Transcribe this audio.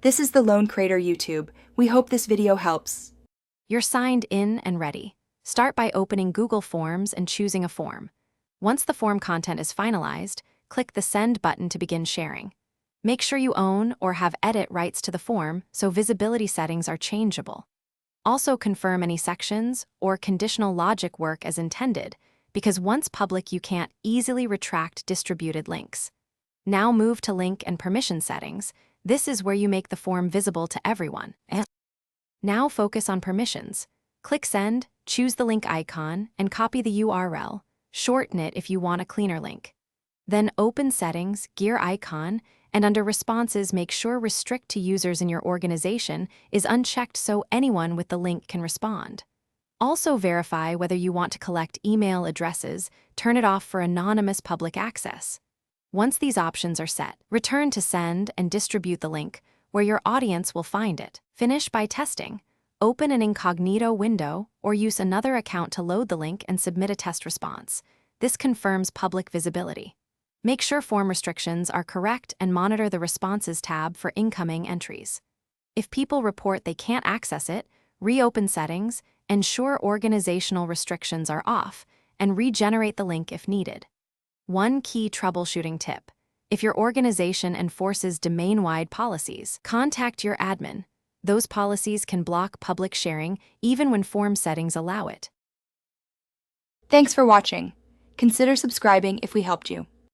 This is the Lone Creator YouTube. We hope this video helps. You're signed in and ready. Start by opening Google Forms and choosing a form. Once the form content is finalized, click the Send button to begin sharing. Make sure you own or have edit rights to the form so visibility settings are changeable. Also confirm any sections or conditional logic work as intended, because once public you can't easily retract distributed links. Now move to link and permission settings. This is where you make the form visible to everyone. Now focus on permissions. Click Send, choose the link icon, and copy the URL. Shorten it if you want a cleaner link. Then open Settings, Gear icon, and under Responses make sure Restrict to users in your organization is unchecked so anyone with the link can respond. Also verify whether you want to collect email addresses, turn it off for anonymous public access. Once these options are set, return to Send and distribute the link, where your audience will find it. Finish by testing. Open an incognito window or use another account to load the link and submit a test response. This confirms public visibility. Make sure form restrictions are correct and monitor the Responses tab for incoming entries. If people report they can't access it, reopen settings, ensure organizational restrictions are off, and regenerate the link if needed. One key troubleshooting tip: if your organization enforces domain-wide policies, contact your admin. Those policies can block public sharing even when form settings allow it. Thanks for watching. Consider subscribing if we helped you.